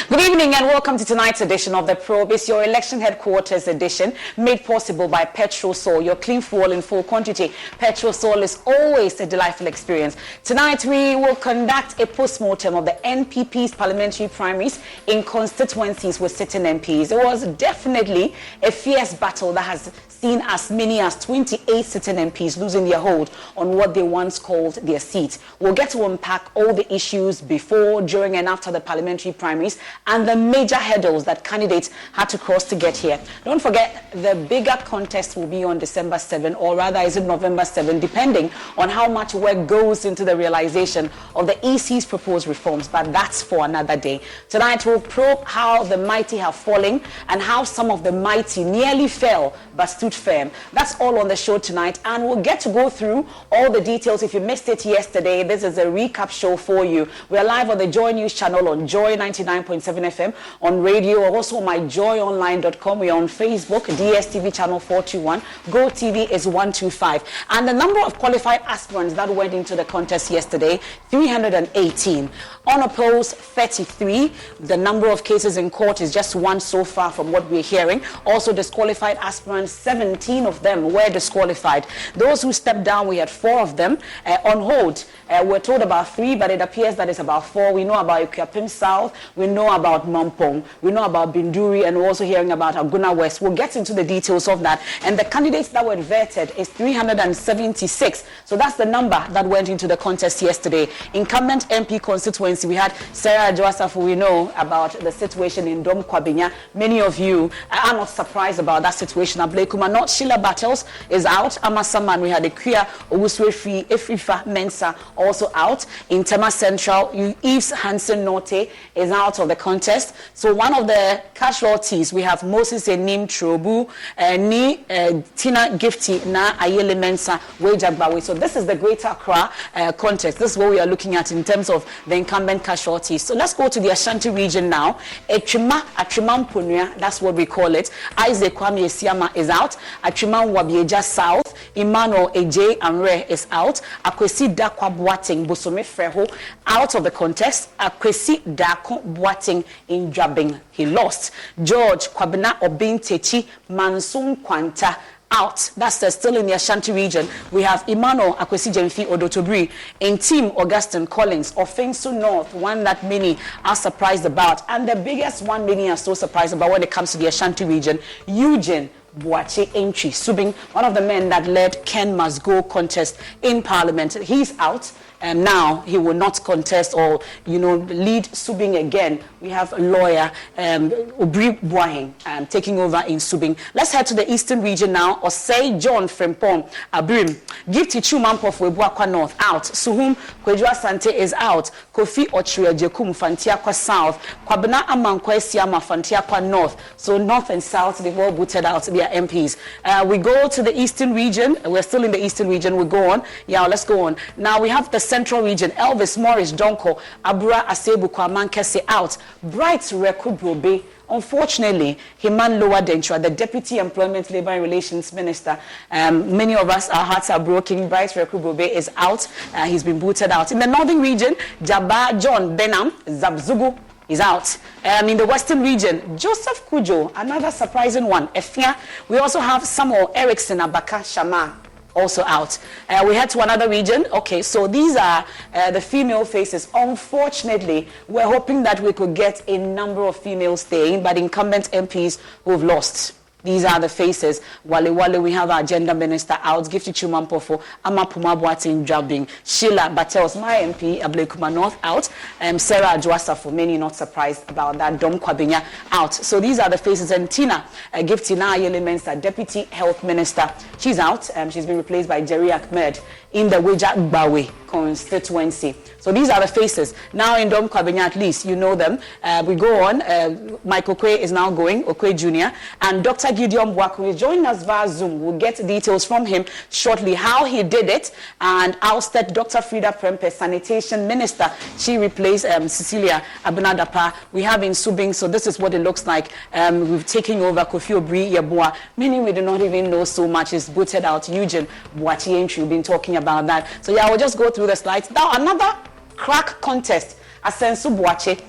Good evening and welcome to tonight's edition of The Probe. It's your election headquarters edition made possible by Petrosol, your clean fuel in full quantity. Petrosol is always a delightful experience. Tonight we will conduct a post-mortem of the NPP's parliamentary primaries in constituencies with sitting MPs. It was definitely a fierce battle that has seen as many as 28 sitting MPs losing their hold on what they once called their seat. We'll get to unpack all the issues before, during and after the parliamentary primaries and the major hurdles that candidates had to cross to get here. Don't forget, the bigger contest will be on December 7, or rather is it November 7, depending on how much work goes into the realization of the EC's proposed reforms, but that's for another day. Tonight we'll probe how the mighty have fallen and how some of the mighty nearly fell but stood firm. That's all on the show tonight, and we'll get to go through all the details. If you missed it yesterday, this is a recap show for you. We're live on the Joy News channel on Joy 99.7 FM, on radio, also on myjoyonline.com. We're on Facebook, DSTV channel 421, GoTV is 125. And the number of qualified aspirants that went into the contest yesterday, 318. Unopposed, 33. The number of cases in court is just one so far from what we're hearing. Also disqualified aspirants, 17 of them were disqualified. Those who stepped down, we had 4 of them. On hold, we're told about 3, but it appears that it's about 4. We know about Ikuapem South, we know about Mampong, we know about Binduri, and we're also hearing about Aguna West. We'll get into the details of that. And the candidates that were vetted is 376. So that's the number that went into the contest yesterday. Incumbent MP constituency, we had Sarah Adwoa-Safo. We know about the situation in Dom Kwabenya. Many of you are not surprised about that situation. Ablekuma North, Sheila Battles is out. Amasaman, we had Ekuya Owuswefi, Efrifa Mensa also out. In Tema Central, Eves Hansen Norte is out of the contest. So one of the casualties, we have Moses Enim Trobu, Tina Gifty na Ayele Mensa Wejagbawe. So this is the Greater Accra contest. This is what we are looking at in terms of the incumbent casualties. So let's go to the Ashanti region now. Atwima Mponua, that's what we call it. Isaac Kwame Esiama is out. Atwima Wabieja South, Emmanuel Eje Amre is out. Akwesi Dakwa Boateng Bosome Freho out of the contest. Akwesi Dako Boateng in Jabing, he lost. George Kwabena Obintechi Mansun Kwanta out. That's still in the Ashanti region. We have Emmanuel Akwesi Jemfi Odotobri in Team Augustine Collins, Offensu North, one that many are surprised about. And the biggest one many are so surprised about when it comes to the Ashanti region, Eugene Boache Entry, Subing, one of the men that led Ken Must Go contest in Parliament. He's out. And now he will not contest or, lead Subing again. We have a lawyer, Obri Boaheng, taking over in Subing. Let's head to the eastern region now. Osei John Frempong Abrim. Gifty Chumampo for Ebuakwa North out. Suhum Kwejua Sante is out. Kofi Ochria Jekum Fantiakwa South. Kwabena Amankwa Siama Fantiakwa North. So north and south, they've all booted out their MPs. We go to the eastern region. We're still in the eastern region. We go on. Yeah, let's go on. Now we have the central region. Elvis Morris Donko, Abura Asebu Kwamankese out. Bright Rekubrobe. Unfortunately, Himan Lowa Denchwa, the Deputy Employment, Labour and Relations Minister, many of us, our hearts are broken. Bright Rekubrobe is out. He's been booted out. In the northern region, Jabba John Benham Zabzugu is out. In the western region, Joseph Kujo, another surprising one. Efia. We also have Samuel Erickson Abaka Shama, also out. We head to another region. Okay, so these are the female faces. Unfortunately, we're hoping that we could get a number of females staying, but incumbent MPs who've lost. These are the faces. Wale, we have our gender minister out. Gifty Chumampofo, Ama Puma Boateng Jabing, Sheila Battles, my MP, Ablekuma North out. Sarah Adwoa-Safo, many not surprised about that. Dom Kwabenya out. So these are the faces. And Tina Gifty na Ayele Mensa, Deputy Health Minister, she's out. She's been replaced by Jerry Ahmed in the Wejagbawe constituency. So these are the faces. Now in Dom Kwabenya, at least you know them. We go on. Michael Okwe is now going, Okwe Jr. And Dr. Gideon Bwaku is joining us via Zoom. We'll get details from him shortly, how he did it. And ousted Dr. Frida Prempeh, Sanitation Minister. She replaced Cecilia Abinadapa. We have in Subing, so this is what it looks like. We've taken over Kofi Obri Yeboah. Meaning we do not even know so much. Is booted out Eugene Boache Entry. We've been talking about that. So yeah, we'll just go through the slides. Now another crack contest. Asensu Boache.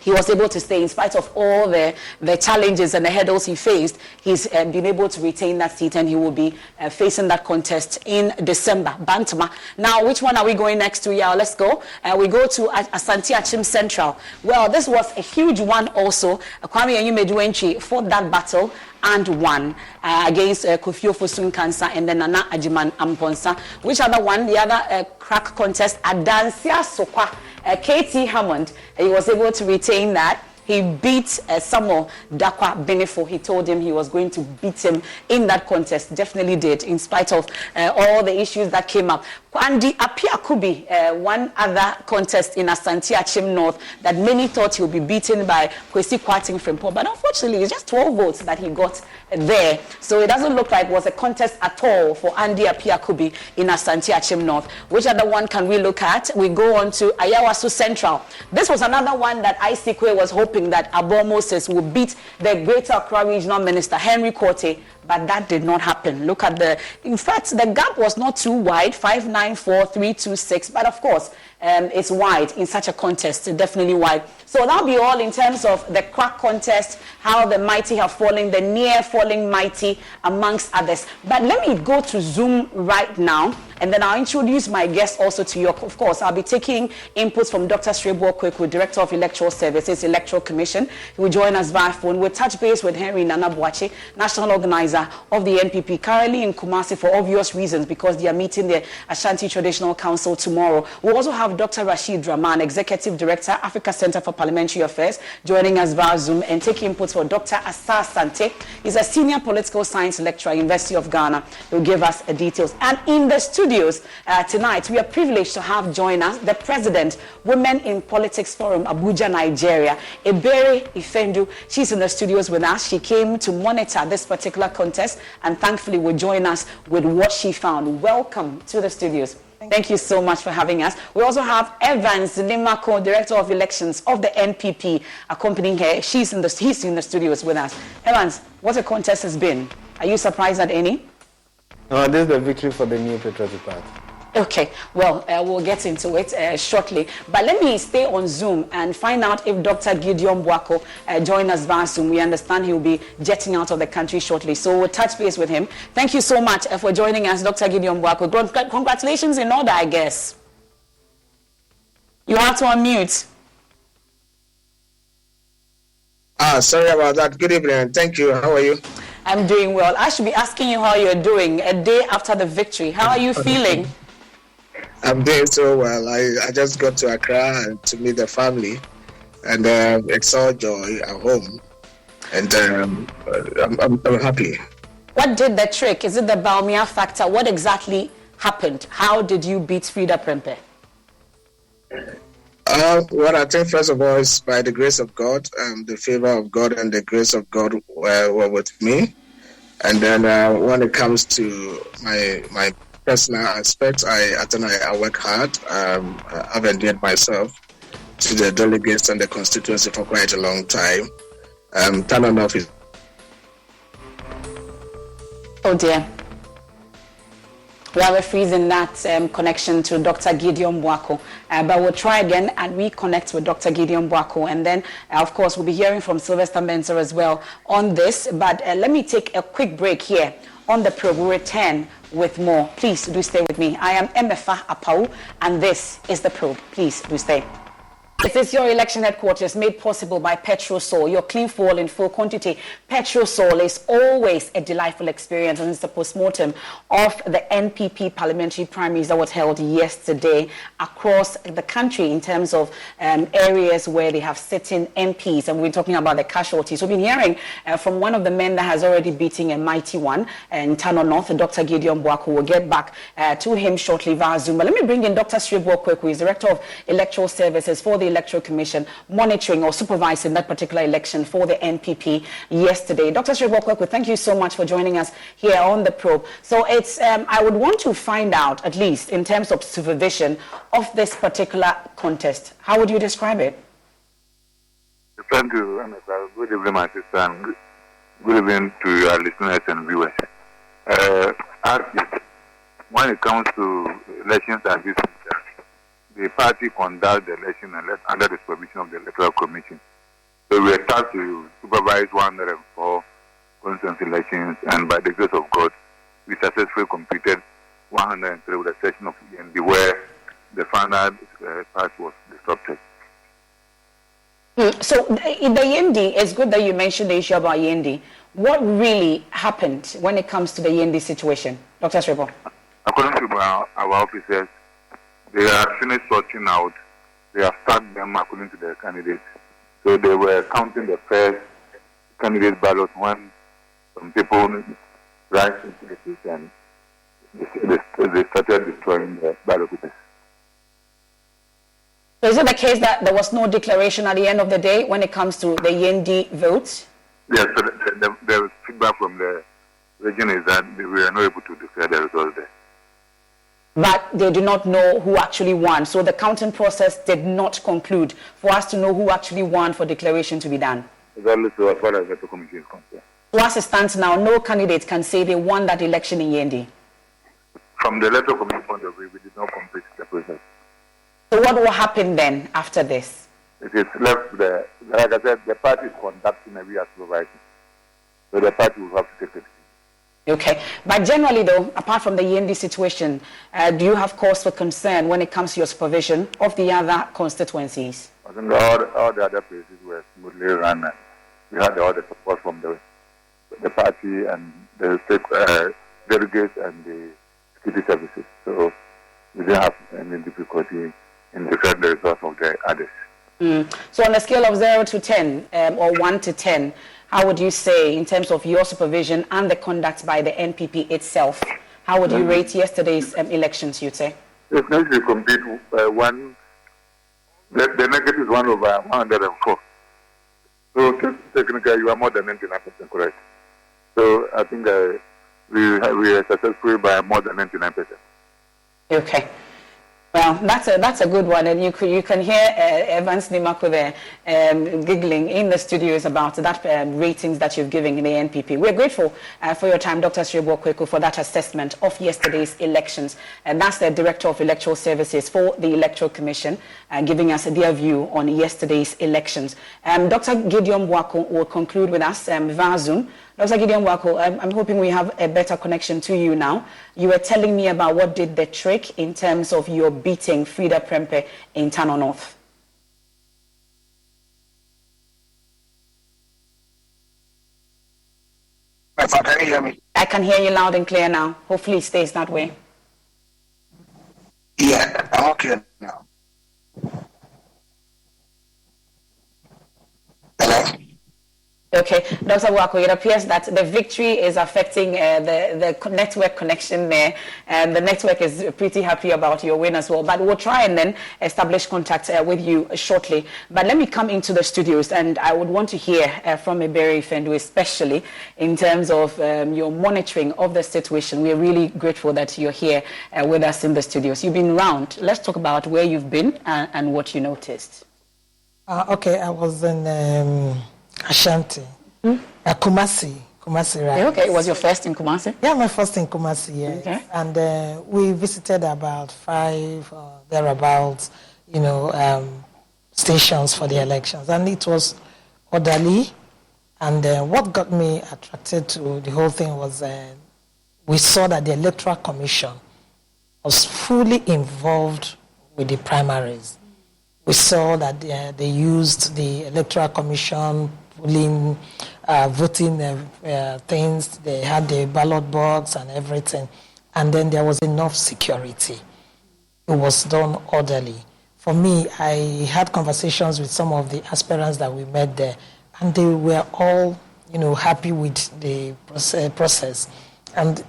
he was able to stay in spite of all the challenges and the hurdles he faced. He's been able to retain that seat, and he will be facing that contest in December. Bantama. Now, which one are we going next to? Yeah, let's go. We go to Asante Achim Central. Well, this was a huge one also. Kwame Enyimadu fought that battle and won against Kofi Ofosu Nkansah and then Nana Ajiman Amponsa. Which other one? The other crack contest, Adansia Sokwa. KT Hammond, he was able to retain that. He beat Samuel Dakwa Benefo. He told him he was going to beat him in that contest. Definitely did, in spite of all the issues that came up. Kwandi Apia-Kubi, one other contest in Asante Achim North that many thought he would be beaten by Kwesi Kwarteng Frimpong, but unfortunately it's just 12 votes that he got there. So it doesn't look like it was a contest at all for Andy Apia-Kubi in Asante Achim North. Which other one can we look at? We go on to Ayawaso Central. This was another one that Isikwe was hoping that Abo Moses would beat the Greater Accra Regional Minister Henry Korte, but that did not happen. Look at in fact, the gap was not too wide, 594-326, but of course, it's wide in such a contest, definitely wide. So that'll be all in terms of the crack contest, how the mighty have fallen, the near falling mighty, amongst others. But let me go to Zoom right now, and then I'll introduce my guest also to you. Of course, I'll be taking inputs from Dr. Srebo Kweku, Director of Electoral Services, Electoral Commission. He will join us via phone. We'll touch base with Henry Nana Boakye, National Organizer of the NPP, currently in Kumasi for obvious reasons, because they are meeting the Ashanti Traditional Council tomorrow. We'll also have Dr. Rashid Rahman, Executive Director, Africa Center for Parliamentary Affairs, joining us via Zoom and taking inputs for Dr. Asa Sante. He's a Senior Political Science Lecturer at University of Ghana. He'll give us details. And in the studios tonight, we are privileged to have join us the President, Women in Politics Forum, Abuja, Nigeria, Ebere Ifendu. She's in the studios with us. She came to monitor this particular contest and thankfully will join us with what she found. Welcome to the studios. Thank you so much for having us. We also have Evans Nimako, Director of Elections of the NPP, accompanying her. He's in the studios with us. Evans, what a contest has been. Are you surprised at any? No, this is the victory for the New Patriotic Party. Okay, well, we'll get into it shortly. But let me stay on Zoom and find out if Dr. Gideon Boako joins us via Zoom. We understand he'll be jetting out of the country shortly, so we'll touch base with him. Thank you so much for joining us, Dr. Gideon Boako. Congratulations in order, I guess. You have to unmute. Sorry about that. Good evening. Thank you. How are you? I'm doing well. I should be asking you how you're doing a day after the victory. How are you feeling? I'm doing so well. I just got to Accra to meet the family, and it's all joy at home, and I'm happy. What did the trick? Is it the Bawumia factor? What exactly happened? How did you beat Frida Prempeh? Well, I think first of all is by the grace of God, the favor of God and the grace of God were with me, and then when it comes to my personal aspects, I work hard. I've endeared myself to the delegates and the constituency for quite a long time. Turn on off is. Oh dear. We have a freeze in that connection to Dr. Gideon Boako. But we'll try again and reconnect with Dr. Gideon Boako. And then, of course, we'll be hearing from Sylvester Mensah as well on this. But let me take a quick break here on the probe. We'll return with more. Please do stay with me. I am Emefa Apau, and this is the probe. Please do stay. This is your election headquarters, made possible by Petrosol, your clean fuel in full quantity. Petrosol is always a delightful experience, and it's a postmortem of the NPP parliamentary primaries that was held yesterday across the country in terms of areas where they have sitting MPs, and we're talking about the casualties. We've been hearing from one of the men that has already beaten a mighty one in Tano North, Dr. Gideon Boako. We'll get back to him shortly via Zoom. But let me bring in Dr. Srebo Kweku, who is Director of Electoral Services for the Electoral Commission, monitoring or supervising that particular election for the NPP yesterday. Dr. Srebo Kweku, thank you so much for joining us here on the probe. So it's, I would want to find out, at least in terms of supervision of this particular contest. How would you describe it? Thank you, Anita. Good evening, my sister, and good evening to your listeners and viewers. When it comes to elections and this, the party conduct the election under the supervision of the Electoral Commission. So we are tasked to supervise 104 constituency elections, and by the grace of God, we successfully completed 103 with a session of END where the final part was disrupted. So in the Yendi, it's good that you mentioned the issue about Yendi. What really happened when it comes to the Yendi situation, Dr. Srebo? According to our officers, they have finished sorting out. They have stacked them according to their candidates. So they were counting the first candidate ballot when some people rise into the seat and they started destroying the ballot papers. So is it the case that there was no declaration at the end of the day when it comes to the Yendi votes? Yes, so the feedback from the region is that we were not able to declare the results there. But they do not know who actually won. So the counting process did not conclude for us to know who actually won for declaration to be done. Exactly, so as far as the electoral commission is concerned. So as it stands now, no candidate can say they won that election in Yendi. From the electoral commission point of view, we did not complete the process. So what will happen then after this? It is left there. Like I said, the party is conducting a via supervising. So the party will have to take it. Okay. But generally, though, apart from the Yendi situation, do you have cause for concern when it comes to your supervision of the other constituencies? I think all the other places were smoothly run. And we had all the support from the party and the state delegates and the security services. So we didn't have any difficulty in declaring the results of the others. So on a scale of 0 to 10 or 1 to 10, how would you say in terms of your supervision and the conduct by the NPP itself, how would you rate yesterday's elections, you'd say? It's nice to compete one. The negative is 1 over 104. So technically you are more than 99% correct. So I think we are successful by more than 99%. Okay. Well, that's a good one, and you can hear Evans Nimako there giggling in the studios about that ratings that you've given in the NPP. We're grateful for your time, Dr. Srebo Kweku, for that assessment of yesterday's elections, and that's the Director of Electoral Services for the Electoral Commission, giving us their view on yesterday's elections. Dr. Gideon Wako will conclude with us via Zoom. Dr. Gideon Wako, I'm hoping we have a better connection to you now. You were telling me about what did the trick in terms of your beating Frida Prempeh in Tano North. Can you hear me? I can hear you loud and clear now. Hopefully it stays that way. Yeah, I'm okay now. Hello? Okay, Dr. Wako, it appears that the victory is affecting the network connection there, and the network is pretty happy about your win as well. But we'll try and then establish contact with you shortly. But let me come into the studios, and I would want to hear from Ebere Fendu, especially in terms of your monitoring of the situation. We're really grateful that you're here with us in the studios. You've been around. Let's talk about where you've been and what you noticed. Okay, I was in Ashanti, Kumasi, right? Okay, was your first in Kumasi? Yeah, my first in Kumasi, yes. Okay. And we visited about 5 thereabouts, stations for the elections, and it was orderly. And what got me attracted to the whole thing was we saw that the Electoral Commission was fully involved with the primaries. We saw that they used the Electoral Commission polling, voting things. They had the ballot box and everything. And then there was enough security. It was done orderly. For me, I had conversations with some of the aspirants that we met there, and they were all, happy with the process. And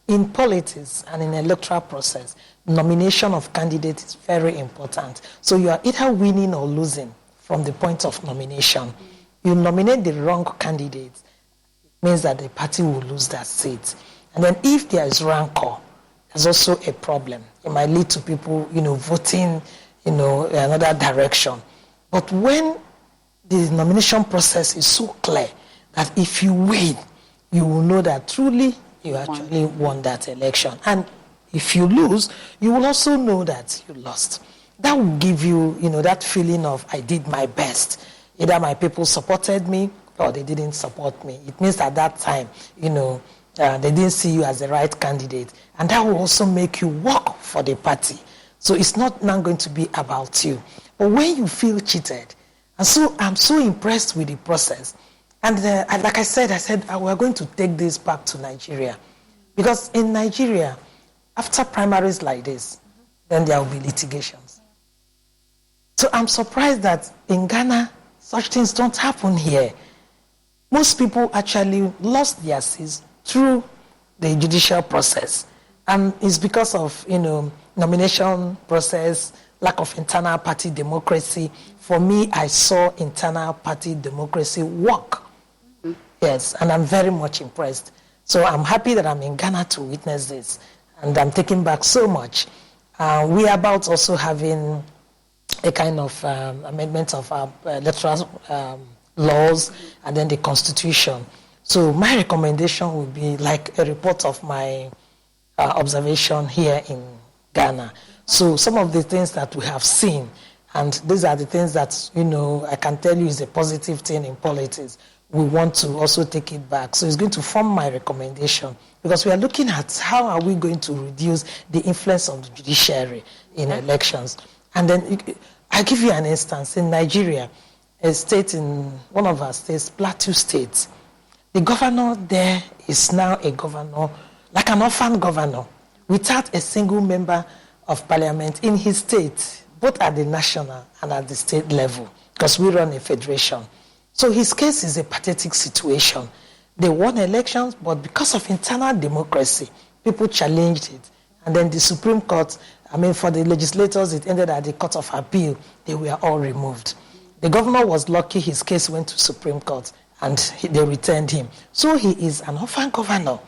in politics and in electoral process, nomination of candidates is very important. So you are either winning or losing from the point of nomination. You nominate the wrong candidate, it means that the party will lose that seat. And then if there is rancor, there's also a problem. It might lead to people, voting, another direction. But when the nomination process is so clear that if you win, you will know that truly you actually won that election. And if you lose, you will also know that you lost. That will give you, that feeling of I did my best. Either my people supported me or they didn't support me. It means at that time, they didn't see you as the right candidate. And that will also make you work for the party. So it's not now going to be about you. But when you feel cheated, and so I'm so impressed with the process. And like I said, we're going to take this back to Nigeria. Because in Nigeria, after primaries like this, then there will be litigations. So I'm surprised that in Ghana, such things don't happen here. Most people actually lost their seats through the judicial process. And it's because of, nomination process, lack of internal party democracy. For me, I saw internal party democracy work. Yes, and I'm very much impressed. So I'm happy that I'm in Ghana to witness this. And I'm taking back so much. We are about also having a kind of amendment of our electoral laws and then the constitution. So my recommendation would be like a report of my observation here in Ghana. So some of the things that we have seen, and these are the things that, I can tell you is a positive thing in politics. We want to also take it back. So it's going to form my recommendation because we are looking at how are we going to reduce the influence of the judiciary in elections. And then I'll give you an instance. In Nigeria, a state in one of our states, Plateau State, the governor there is now a governor, like an orphan governor, without a single member of parliament in his state, both at the national and at the state level, because we run a federation. So his case is a pathetic situation. They won elections, but because of internal democracy, people challenged it. And then the Supreme Court, for the legislators, it ended at the Court of Appeal. They were all removed. The governor was lucky his case went to Supreme Court, and they returned him. So he is an orphan governor.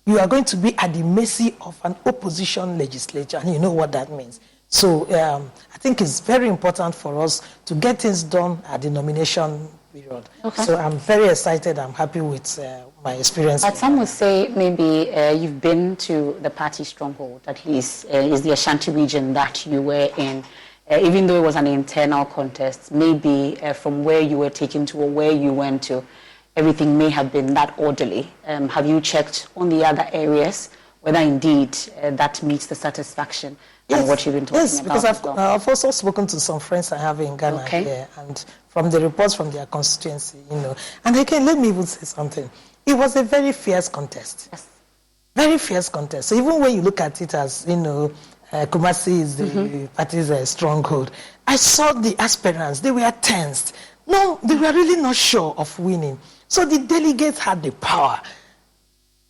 You are going to be at the mercy of an opposition legislature, and you know what that means. So I think it's very important for us to get things done at the nomination period. Okay. So I'm very excited. I'm happy with my experience. But some would say maybe you've been to the party stronghold, at least is the Ashanti region that you were in. Even though it was an internal contest, maybe from where you were taken to or where you went to, everything may have been that orderly. Have you checked on the other areas, whether indeed that meets the satisfaction and what you've been talking about? Yes, because I've also spoken to some friends I have in Ghana here, and from the reports from their constituency, And again, let me even say something. It was a very fierce contest. Yes. Very fierce contest. So even when you look at it as, Kumasi is the party's stronghold, I saw the aspirants. They were tensed. No, they were really not sure of winning. So the delegates had the power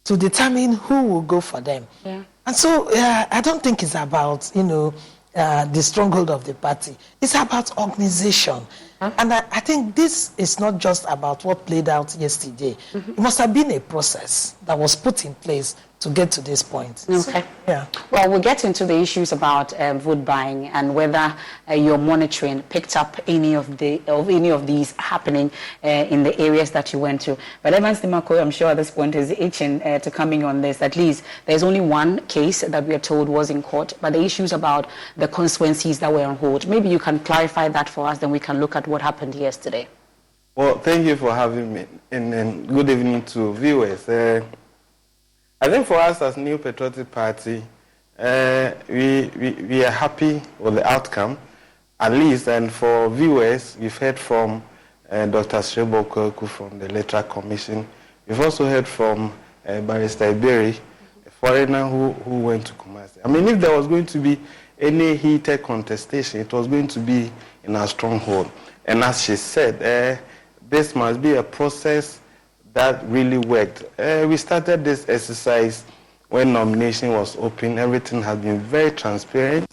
to determine who will go for them. Yeah. And so I don't think it's about, the stronghold of the party. It's about organization. Huh? And I think this is not just about what played out yesterday. Mm-hmm. It must have been a process that was put in place to get to this point. Okay. So, yeah. Well, we'll get into the issues about vote buying and whether your monitoring picked up any of these happening in the areas that you went to. But Evans Dimako, I'm sure at this point is itching to coming on this. At least there's only one case that we are told was in court, but the issues about the constituencies that were on hold. Maybe you can clarify that for us, then we can look at what happened yesterday. Well, thank you for having me, and good evening to viewers. I think for us as New Patriotic Party, we are happy with the outcome, at least. And for viewers, we've heard from Dr. Srebo Kweku from the Electoral Commission. We've also heard from Barrister Iberi, a foreigner who went to Kumasi. If there was going to be any heated contestation, it was going to be in our stronghold. And as she said, this must be a process that really worked. We started this exercise when nomination was open. Everything has been very transparent.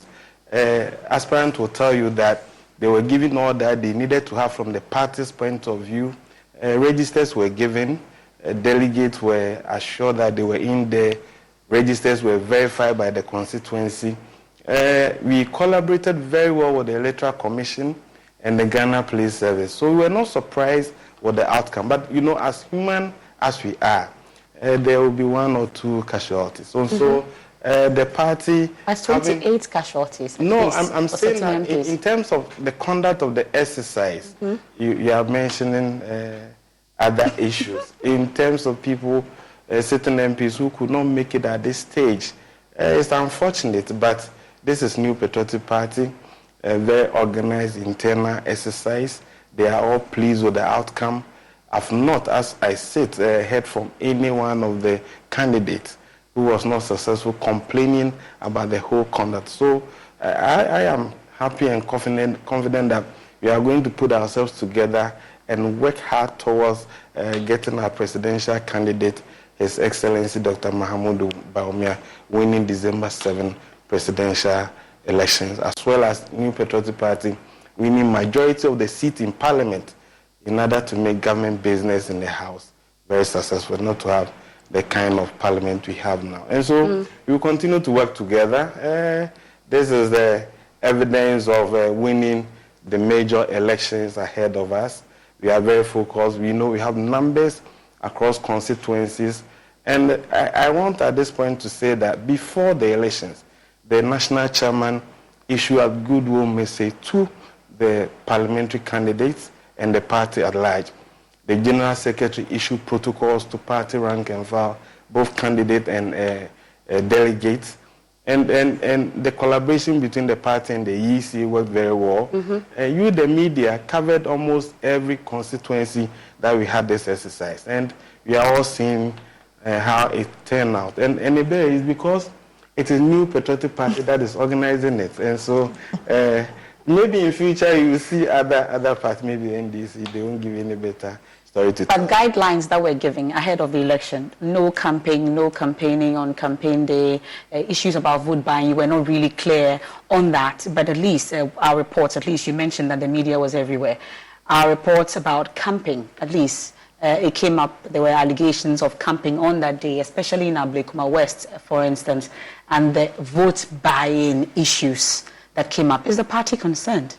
Aspirants will tell you that they were given all that they needed to have from the party's point of view. Registers were given. Delegates were assured that they were in there. Registers were verified by the constituency. We collaborated very well with the Electoral Commission and the Ghana Police Service. So we were not surprised with the outcome. But, as human as we are, there will be one or two casualties. So the party... As 28 casualties. No, I'm saying that in terms of the conduct of the exercise, you are mentioning other issues. In terms of people, certain MPs who could not make it at this stage, it's unfortunate, but this is New Patriotic Party, a very organized internal exercise. They are all pleased with the outcome. I've not, as I sit, heard from any one of the candidates who was not successful complaining about the whole conduct. So I am happy and confident that we are going to put ourselves together and work hard towards getting our presidential candidate, His Excellency Dr. Mahamudu Bawumia, winning December 7 presidential elections, as well as New Patriotic Party winning majority of the seats in Parliament in order to make government business in the House very successful, not to have the kind of Parliament we have now. And so we will continue to work together. This is the evidence of winning the major elections ahead of us. We are very focused. We know we have numbers across constituencies. And I want at this point to say that before the elections, the national chairman issued a goodwill message to the parliamentary candidates and the party at large. The general secretary issued protocols to party rank and file, both candidate and delegates. And the collaboration between the party and the EC worked very well. You, the media, covered almost every constituency that we had this exercise. And we are all seeing how it turned out. And it is because it is New Patriotic Party that is organizing it. And so maybe in future you will see other parties, maybe NDC, they won't give any better story to tell. But guidelines that we're giving ahead of the election, no campaigning on campaign day, issues about vote buying, you were not really clear on that. But at least our reports, at least you mentioned that the media was everywhere. Our reports about camping, at least it came up, there were allegations of camping on that day, especially in Ablekuma West, for instance, and the vote buying issues that came up. Is the party concerned?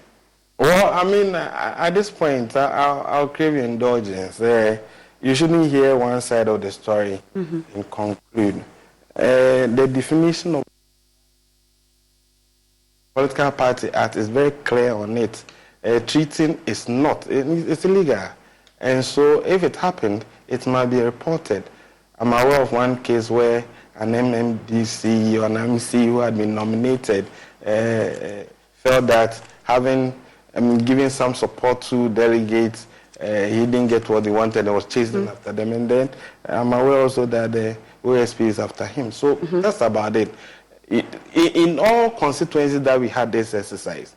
Well, I mean, at this point, I'll crave your indulgence. You shouldn't hear one side of the story and conclude. The definition of Political Party Act is very clear on it. Treating is not, it's illegal. And so if it happened, it might be reported. I'm aware of one case where an MMDC or an MC who had been nominated felt that giving some support to delegates, he didn't get what he wanted and was chasing after them. And then I'm aware also that the OSP is after him. So that's about it. In all constituencies that we had this exercise,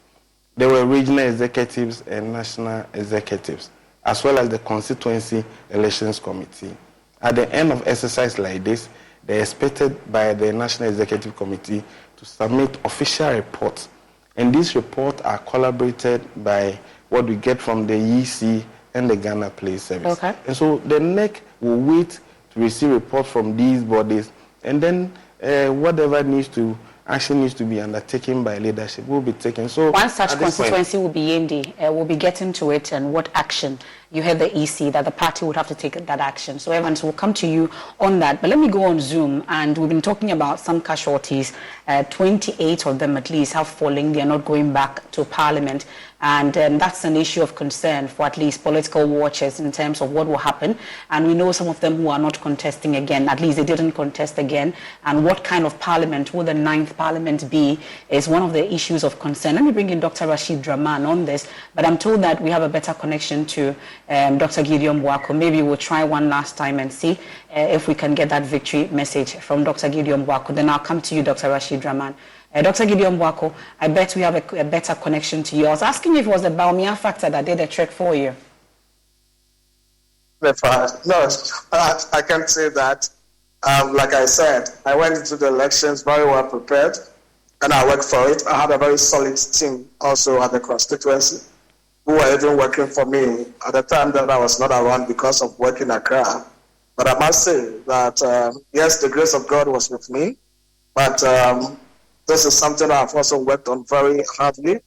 there were regional executives and national executives, as well as the constituency elections committee. At the end of exercise like this, they're expected by the National Executive Committee to submit official reports. And these reports are collaborated by what we get from the EC and the Ghana Police Service. Okay. And so the NEC will wait to receive reports from these bodies, and then whatever action needs to be undertaken by leadership will be taken. So one such constituency will be Yendi. We'll be getting to it and what action. You heard the EC that the party would have to take that action. So Evans, will come to you on that. But let me go on Zoom, and we've been talking about some casualties. 28 of them at least have fallen. They are not going back to Parliament. And that's an issue of concern for at least political watchers in terms of what will happen. And we know some of them who are not contesting again. At least they didn't contest again. And what kind of Parliament will the 9th Parliament be is one of the issues of concern. Let me bring in Dr. Rashid Draman on this. But I'm told that we have a better connection to Dr. Gideon Boako. Maybe we'll try one last time and see if we can get that victory message from Dr. Gideon Boako. Then I'll come to you, Dr. Rashid Draman. Dr. Gideon Boako, I bet we have a better connection to you. I was asking if it was the Bawumia factor that did the trick for you. No, I can't say that. Like I said, I went into the elections very well prepared, and I worked for it. I had a very solid team also at the constituency who were even working for me at the time that I was not around because of work in Accra. But I must say that, yes, the grace of God was with me, but this is something I've also worked on very hardly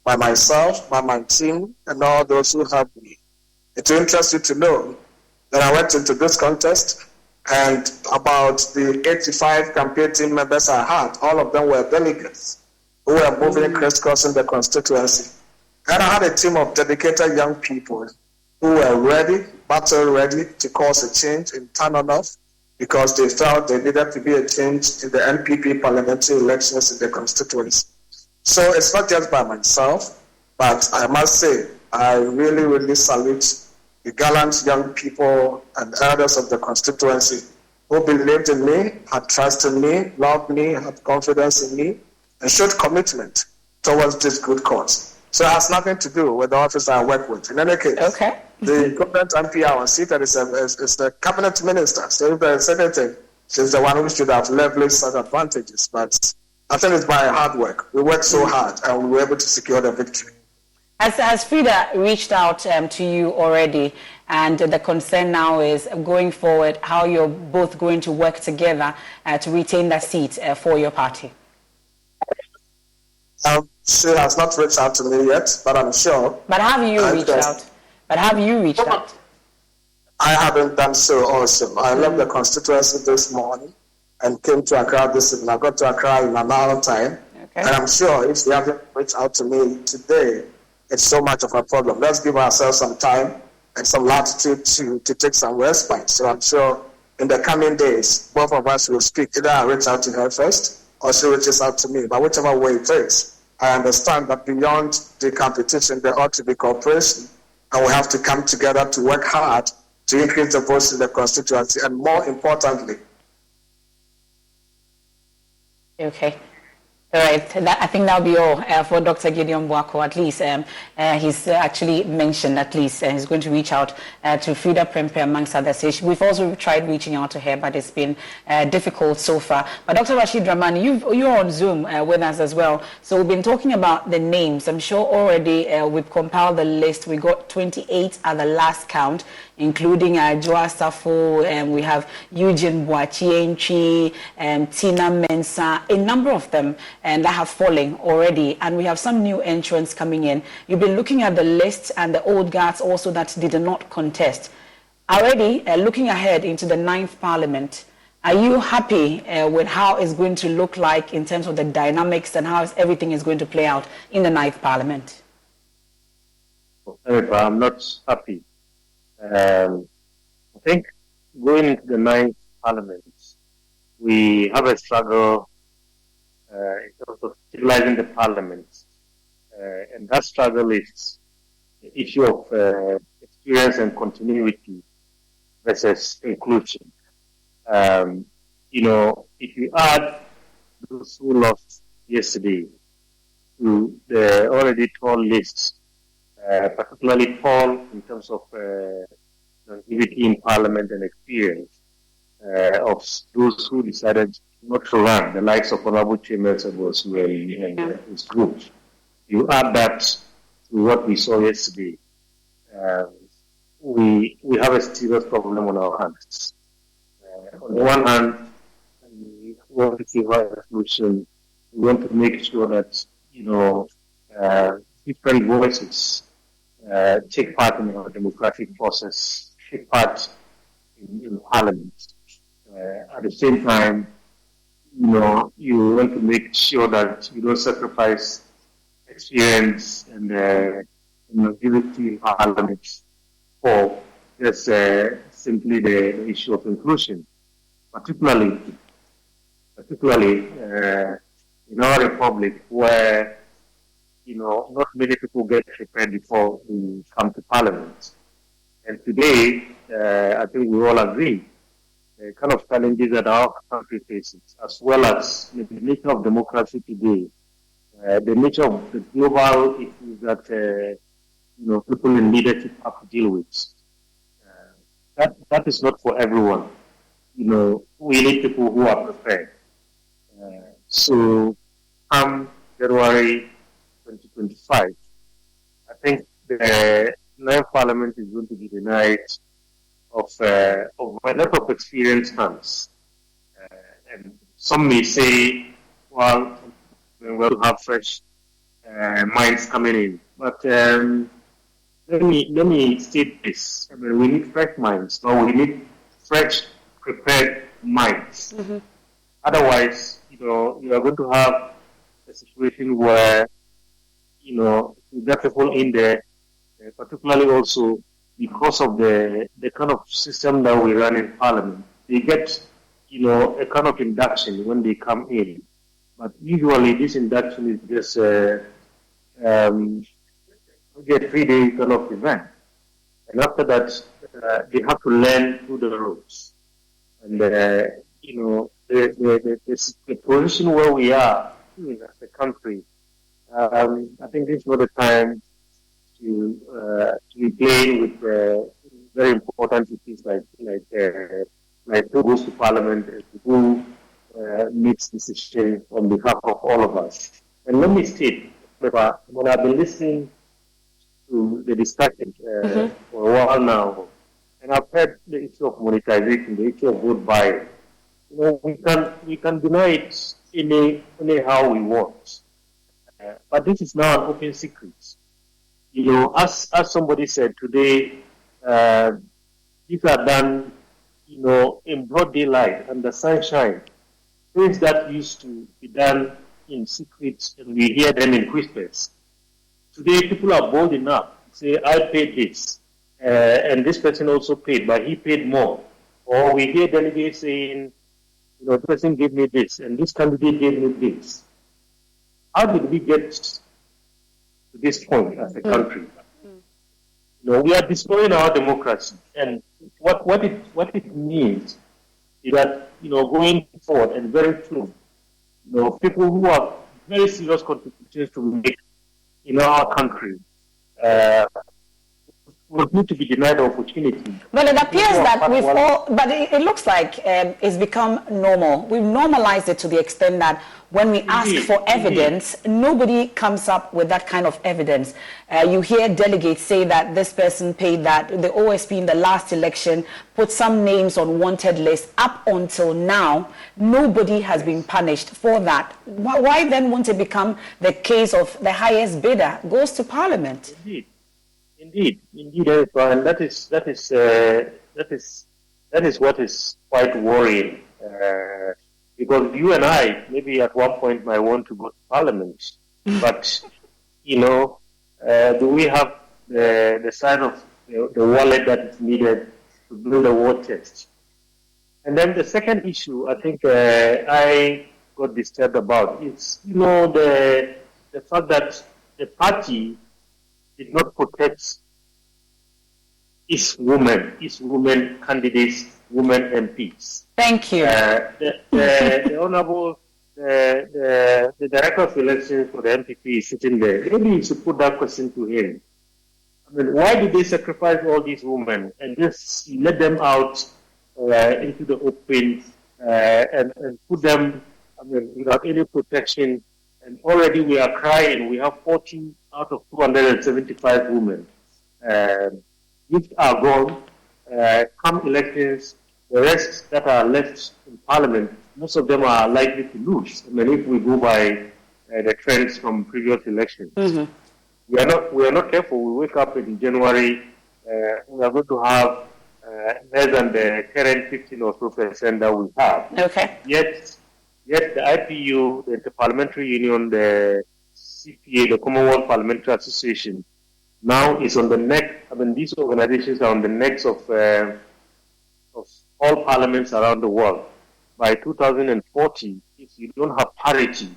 by myself, by my team, and all those who helped me. It will interest you to know that I went into this contest And about the 85 campaign team members I had, all of them were delegates who were moving crisscrossing the constituency. And I had a team of dedicated young people who were ready, battle ready to cause a change in Tanonof because they felt there needed to be a change in the NPP parliamentary elections in the constituency. So it's not just by myself, but I must say, I really, really salute the gallant young people and elders of the constituency who believed in me, had trust in me, loved me, had confidence in me, and showed commitment towards this good cause. So it has nothing to do with the office I work with. In any case, Okay. the government MP I was seated is the cabinet minister. So if there's anything, she's the one who should have leveraged such advantages. But I think it's by hard work. We worked so hard and we were able to secure the victory. Has Frida reached out to you already? And the concern now is going forward, how you're both going to work together to retain that seat for your party. She has not reached out to me yet, but I'm sure. But have you reached out? I haven't done so also. I left the constituency this morning and came to Accra this evening. I got to Accra in an hour time. Okay. And I'm sure if they haven't reached out to me today, it's so much of a problem. Let's give ourselves some time and some latitude to take some respite. So I'm sure in the coming days, both of us will speak. Either I reach out to her first or she reaches out to me. But whichever way it is, I understand that beyond the competition, there ought to be cooperation. And we have to come together to work hard to increase the votes in the constituency. And more importantly, Okay. All right. I think that'll be all for Dr. Gideon Boako. At least he's actually mentioned at least he's going to reach out to Frida Prempeh amongst others. We've also tried reaching out to her, but it's been difficult so far. But Dr. Rashid Dramani, you're on Zoom with us as well. So we've been talking about the names. I'm sure already we've compiled the list. We got 28 at the last count, including Joa Safo, and we have Eugene Boachienchi, Tina Mensah, a number of them and that have fallen already. And we have some new entrants coming in. You've been looking at the list and the old guards also that did not contest. Already looking ahead into the 9th Parliament, are you happy with how it's going to look like in terms of the dynamics and how everything is going to play out in the 9th Parliament? I'm not happy. I think going into the 9th Parliament, we have a struggle in terms of stabilizing the Parliament. And that struggle is the issue of experience and continuity versus inclusion. If you add those who lost yesterday to the already tall list, particularly tall in terms of longevity in Parliament and experience of those who decided not to run, the likes of Honorable Chambers and his group. You add that to what we saw yesterday. We have a serious problem on our hands. On the one hand, we want to see a solution. We want to make sure that different voices take part in our democratic process, take part in Parliament. At the same time, you want to make sure that you don't sacrifice experience and longevity in Parliament for just simply the issue of inclusion, particularly in our republic where not many people get prepared before we come to Parliament. And today, I think we all agree the kind of challenges that our country faces, as well as the nature of democracy today, the nature of the global issues that people in leadership have to deal with. That is not for everyone. We need people who are prepared. So, come January 2025, I think the 9th Parliament is going to be the night of a lot of experienced hands. And some may say, well, we'll have fresh minds coming in. But let me state this. We need fresh minds. No, we need fresh prepared minds. Otherwise, you are going to have a situation where, you get people in there, particularly also because of the kind of system that we run in Parliament. They get, a kind of induction when they come in. But usually this induction is just a 3-day kind of event. And after that, they have to learn through the ropes. And, the position where we are as a country, I think this is not the time to be playing with very important issues like who goes to Parliament and who makes decisions on behalf of all of us. And let me state, when I've been listening to the discussion for a while now, and I've heard the issue of monetization, the issue of vote buying. We can deny it anyhow we want, but this is now an open secret. As somebody said today, these are done, in broad daylight under sunshine. Things that used to be done in secret, and we hear them in whispers. Today, people are bold enough to say, "I paid this, and this person also paid, but he paid more." Or we hear delegates saying, "The person gave me this, and this candidate gave me this." How did we get to this point as a country? We are destroying our democracy, and what it means is that going forward and very soon, people who have very serious contributions to make in our country would need to be denied the opportunity. Well, it appears that but it looks like it's become normal. We've normalized it to the extent that when we ask for evidence, nobody comes up with that kind of evidence. You hear delegates say that this person paid that. The OSP in the last election put some names on wanted lists. Up until now, nobody has been punished for that. Why then won't it become the case of the highest bidder goes to Parliament? Indeed, and that is what is quite worrying. Because you and I, maybe at one point, might want to go to Parliament, but do we have the size of the wallet that is needed to build a war chest? And then the second issue, I think I got disturbed about is the fact that the party did not protect its women candidates, women MPs. Thank you. The Honorable, the Director of Elections for the MPP is sitting there. Maybe you should put that question to him. I mean, why did they sacrifice all these women and just let them out into the open and put them, without any protection? And already we are crying. We have 14 out of 275 women. Which are gone. Come elections, the rest that are left in Parliament, most of them are likely to lose. If we go by the trends from previous elections, we are not careful. We wake up in January, we are going to have less than the current 15 or so % that we have. Okay. Yet the IPU, the Interparliamentary Union, the CPA, the Commonwealth Parliamentary Association, now is on the neck. These organizations are on the necks of all parliaments around the world. By 2040, if you don't have parity,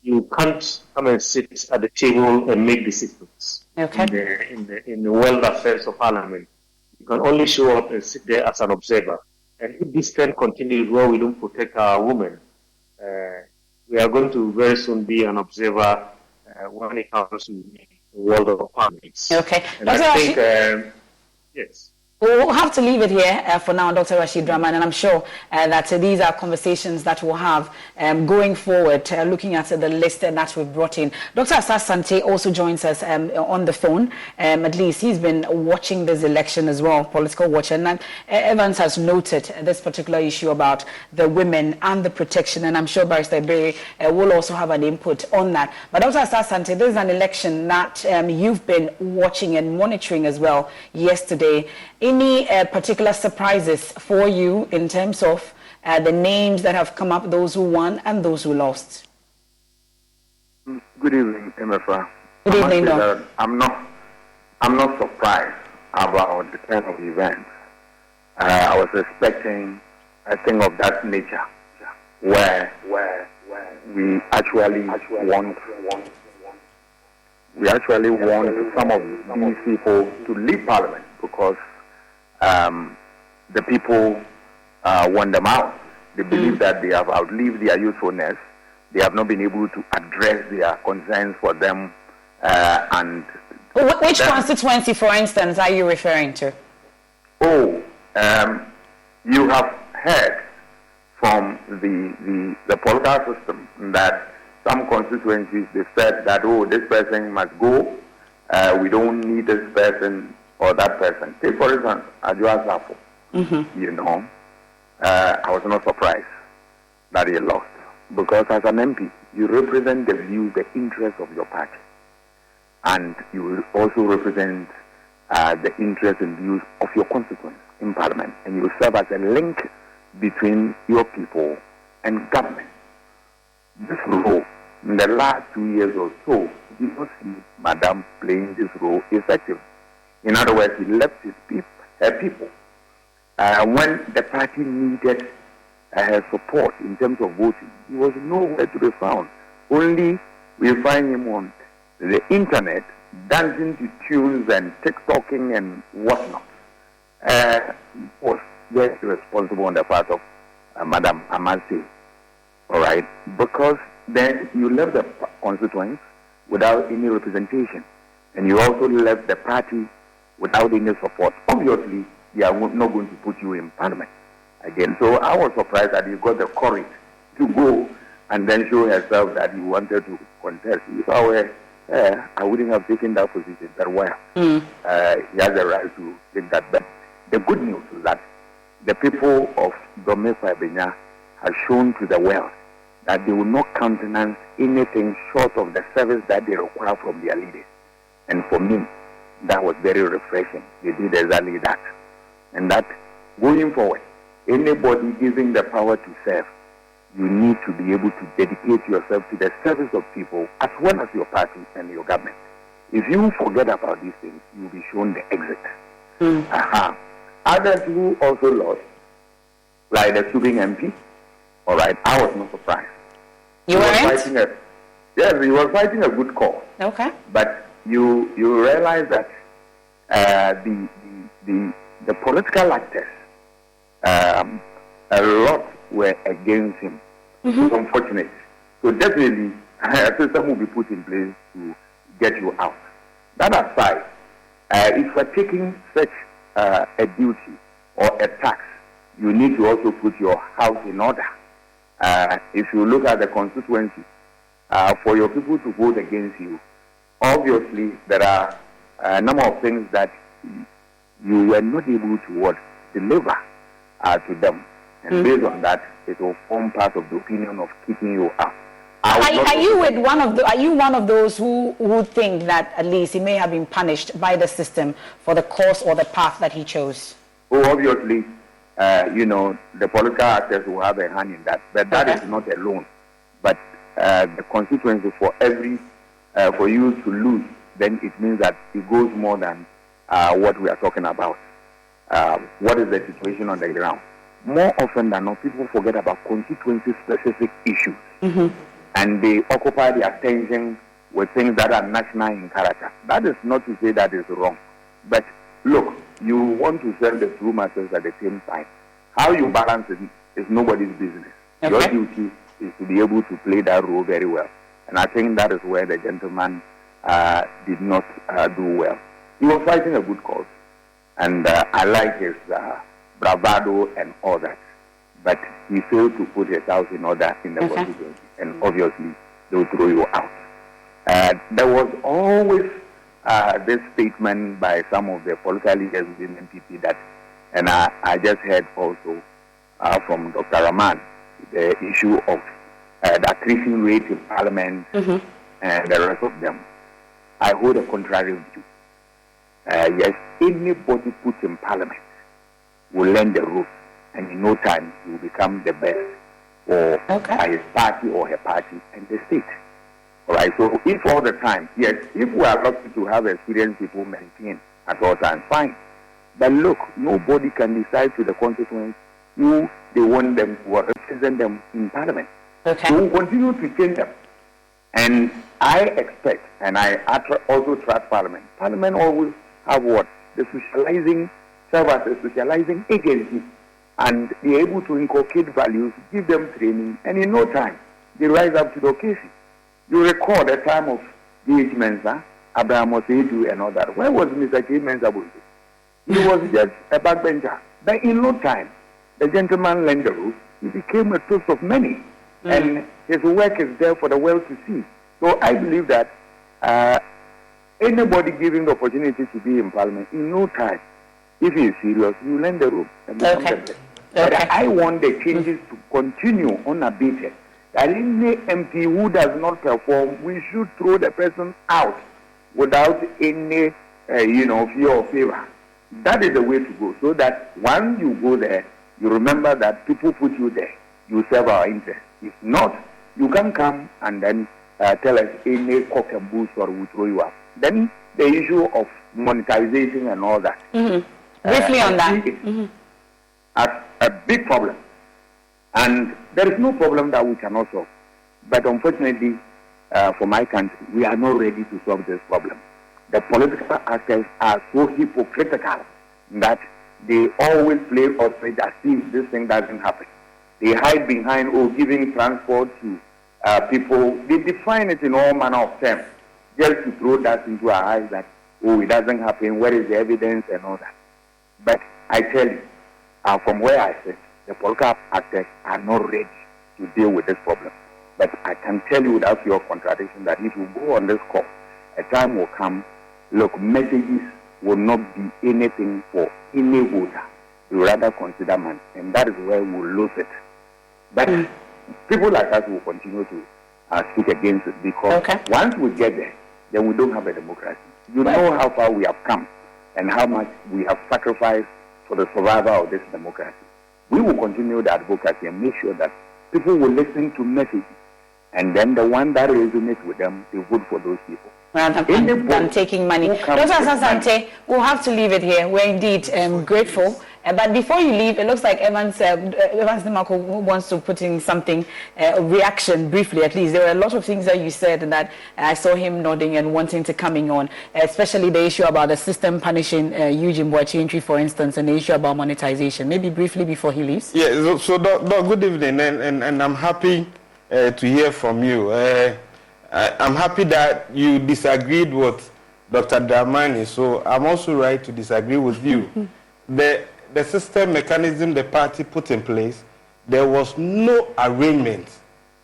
you can't come and sit at the table and make decisions in the world affairs of Parliament. You can only show up and sit there as an observer. And if this trend continues where we don't protect our women, we are going to very soon be an observer when it comes to the world of politics. Okay. And I think, yes. We'll have to leave it here for now, Dr. Rashid Draman, and I'm sure that these are conversations that we'll have going forward, looking at the list that we've brought in. Dr. Asante also joins us on the phone. At least he's been watching this election as well, political watcher. And Evans has noted this particular issue about the women and the protection, and I'm sure Barrister Berry will also have an input on that. But Dr. Asante, this is an election that you've been watching and monitoring as well yesterday. Any particular surprises for you in terms of the names that have come up, those who won and those who lost? Good evening, MFA. Good evening, Doc. I'm not surprised about the kind of event. I was expecting a thing of that nature, where we actually want some of these people to leave Parliament because the people want them out. They believe that they have outlived their usefulness. They have not been able to address their concerns for them. Which constituency, for instance, are you referring to? You have heard from the political system that some constituencies, they said that, this person must go. We don't need this person or that person. Take, for instance, Adwoa Safo. I was not surprised that he lost. Because as an MP, you represent the views, the interests of your party. And you will also represent the interests and views of your constituents in Parliament. And you will serve as a link between your people and government. This role, in the last 2 years or so, we did not see Madam playing this role effectively. In other words, he left her people. When the party needed her support in terms of voting, he was nowhere to be found. Only we find him on the internet dancing to tunes and TikToking and whatnot. Was very responsible on the part of Madam Amansi. All right, because then you left the constituents without any representation, and you also left the party without any support. Obviously, they are not going to put you in Parliament again. So I was surprised that you got the courage to go and then show herself that you wanted to contest. If I were I wouldn't have taken that position that well. He has the right to take that back. The good news is that the people of Domefa Ebenya have shown to the world that they will not countenance anything short of the service that they require from their leaders. And for me, that was very refreshing. They did exactly that. And that going forward, anybody giving the power to serve, you need to be able to dedicate yourself to the service of people as well as your party and your government. If you forget about these things, you'll be shown the exit. Others who also lost, like the Subing MP, all right, I was not surprised. You weren't? He was fighting a good cause. Okay. But you realize that the political actors, a lot were against him. It's unfortunate. So definitely, a system will be put in place to get you out. That aside, if we're taking such a duty or a tax, you need to also put your house in order. If you look at the constituency, for your people to vote against you, obviously there are a number of things that you were not able to deliver to them. And based on that, it will form part of the opinion of keeping you out. Are you one of those who think that at least he may have been punished by the system for the course or the path that he chose? Obviously, the political actors will have a hand in that, but that is not alone. But the consequences for for you to lose, then it means that it goes more than what we are talking about. What is the situation on the ground? More often than not, people forget about constituency-specific issues, and they occupy their attention with things that are national in character. That is not to say that is wrong, but look, you want to serve the two masters at the same time. How you balance it is nobody's business. Okay. Your duty is to be able to play that role very well, and I think that is where the gentleman did not do well. He was fighting a good cause, and I like his bravado and all that, but he failed to put his house in order in the constituency, and obviously they will throw you out. There was always this statement by some of the political leaders within NPP that, and I just heard also from Dr. Rahman, the issue of the attrition rate in Parliament and the rest of them. I hold a contrary view. yes, anybody put in parliament will learn the ropes, and in no time he will become the best for his party or her party and the state. All right, so if all the time, yes, if we are lucky to have experienced people maintain at all times, fine. But look, nobody can decide to the constituents who they want them to represent them in parliament. Okay. So we will continue to change them. And I expect, and I also trust parliament. Parliament always have what? The socializing, serve as a socializing agency, and be able to inculcate values, give them training, and in no time, they rise up to the occasion. You recall the time of D.H. Mensah, Abraham Osedu, and all that. Where was Mr. K. Mensah? He was just a backbencher. But in no time, the gentleman learned the rules. He became a source of many. And his work is there for the world to see. So I believe that anybody given the opportunity to be in parliament, in no time, if he is serious, you learn the rules. And become the best. But I want the changes to continue unabated. That any MP who does not perform, we should throw the person out without any, fear or favor. That is the way to go. So that once you go there, you remember that people put you there. You serve our interests. If not, you can come and then tell us any cock and bull or we'll throw you out. Then the issue of monetization and all that. Briefly on that. As a big problem. And there is no problem that we cannot solve. But unfortunately, for my country, we are not ready to solve this problem. The political actors are so hypocritical that they always play us as if this thing doesn't happen. They hide behind, giving transport to people. They define it in all manner of terms, just to throw that into our eyes that, it doesn't happen, where is the evidence and all that. But I tell you, from where I sit, the political actors are not ready to deal with this problem. But I can tell you without your contradiction that if you go on this call, a time will come, look, messages will not be anything for any voter. You rather consider man, and that is where we'll lose it. But people like us will continue to speak against it because once we get there, then we don't have a democracy. You know how far we have come and how much we have sacrificed for the survival of this democracy. We will continue the advocacy and make sure that people will listen to messages, and then the one that resonates with them, they vote for those people. Rather than taking money. Dr. Asante, we'll have to leave it here. We're indeed grateful. But before you leave, it looks like Evans Nimako wants to put in something, a reaction briefly at least. There were a lot of things that you said that I saw him nodding and wanting to coming on, especially the issue about the system punishing Eugene Boachientry, for instance, and the issue about monetization. Maybe briefly before he leaves. Yeah, so good evening, and I'm happy to hear from you. I'm happy that you disagreed with Dr. Dramani, so I'm also right to disagree with you. The system mechanism the party put in place, there was no arrangement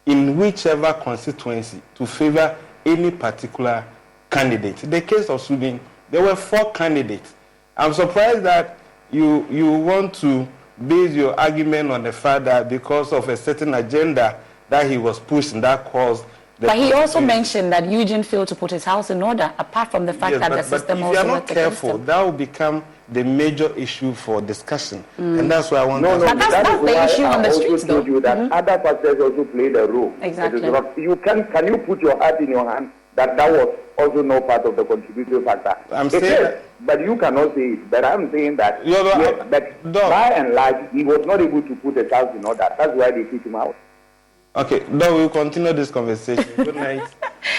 in whichever constituency to favor any particular candidate. In the case of Sudan, there were 4 candidates. I'm surprised that you want to base your argument on the fact that because of a certain agenda that he was pushing, that caused. But he also mentioned that Eugene failed to put his house in order, apart from the fact that the system also worked against him. If you are not careful, that will become the major issue for discussion. And that's why I want to... But that's the issue on the streets, though. You that other factors also played a role. Exactly. Can you put your heart in your hand that was also no part of the contributory factor? I'm saying... But you cannot say it. But I'm saying that, by and large, he was not able to put his house in order. That's why they kicked him out. Okay, now we'll continue this conversation. Good night.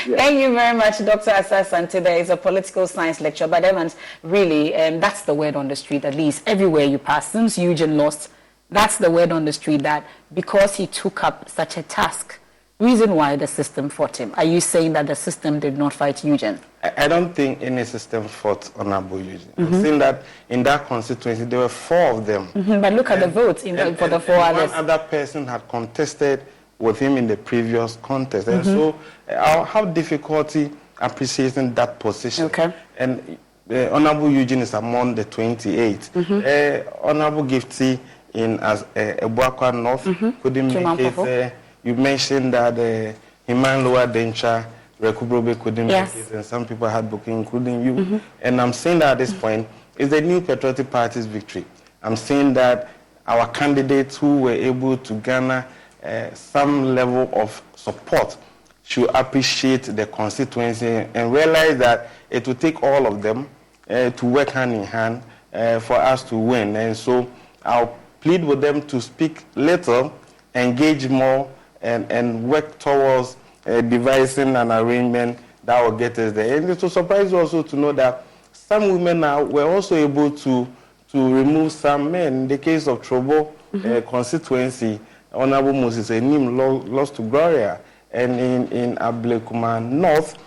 Thank you very much, Dr. Asante. There is a political science lecture, but Evans, really, that's the word on the street, at least everywhere you pass. Since Eugene lost, that's the word on the street, that because he took up such a task, reason why the system fought him. Are you saying that the system did not fight Eugene? I don't think any system fought Honorable Eugene. I'm saying that in that constituency, there were 4 of them. But look at the votes for the 4 others. One other person had contested with him in the previous contest. And so I'll have difficulty appreciating that position. Okay. And Honorable Eugene is among the 28. Honorable Gifty in Ebuakwa North couldn't make it. You mentioned that Himan Lower Dencha Rekuprobe couldn't Yes. make it, and some people had booking, including you. And I'm saying that at this point, it's the New Patriotic Party's victory. I'm saying that our candidates who were able to garner some level of support should appreciate the constituency and realize that it will take all of them to work hand in hand for us to win. And so I'll plead with them to speak little, engage more, and work towards devising an arrangement that will get us there. And it will surprise you also to know that some women now were also able to remove some men. In the case of Trobo constituency, Honorable Moses Enim lost to Gloria, and in Ablekuma North,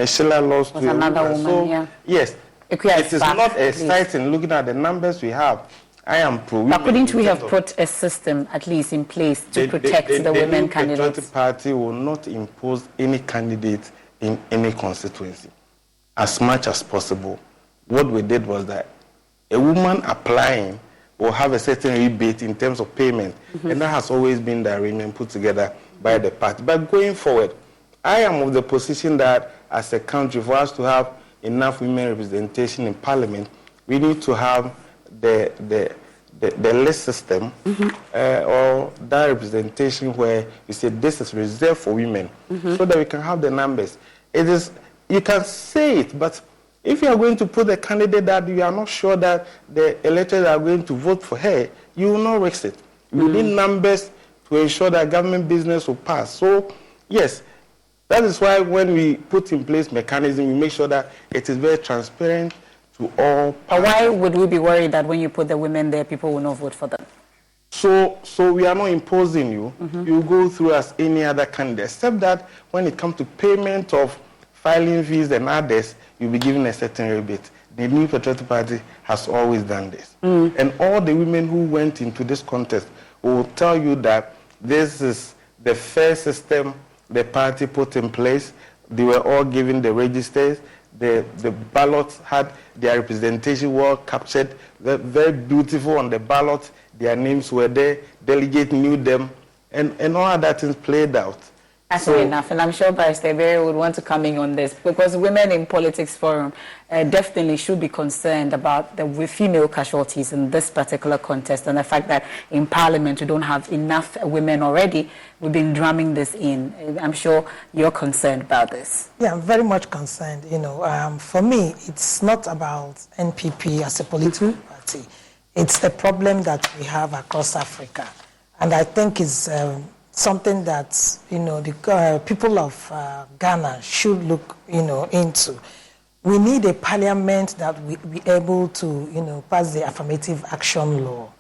Sheila lost to another woman. So, yeah. Yes, it is not exciting looking at the numbers we have. I am pro. But couldn't we have put a system at least in place to protect the women candidates? The Patriotic Party will not impose any candidate in any constituency. As much as possible, what we did was that a woman applying will have a certain rebate in terms of payment, and that has always been the arrangement put together by the party. But going forward, I am of the position that as a country, for us to have enough women representation in Parliament, we need to have the list system or that representation where you say this is reserved for women, so that we can have the numbers. It is, you can say it, but if you are going to put a candidate that you are not sure that the electors are going to vote for her, you will not risk it. You need numbers to ensure that government business will pass. So, yes, that is why when we put in place mechanism, we make sure that it is very transparent to all parties. But why would we be worried that when you put the women there, people will not vote for them? So we are not imposing you. You go through as any other candidate, except that when it comes to payment of filing fees and others, you'll be given a certain rebate. The New Patriotic Party has always done this. And all the women who went into this contest will tell you that this is the fair system the party put in place. They were all given the registers. The ballots had their representation well captured, very beautiful on the ballot. Their names were there. Delegate knew them, and all that things played out. That's not enough, and I'm sure Barrister Berry would want to come in on this, because Women in Politics Forum definitely should be concerned about the female casualties in this particular contest, and the fact that in Parliament we don't have enough women already. We've been drumming this in. I'm sure you're concerned about this. Yeah, I'm very much concerned. For me, it's not about NPP as a political party. It's the problem that we have across Africa, and I think it's something that the people of Ghana should look into. We need a parliament that will be able to pass the affirmative action law.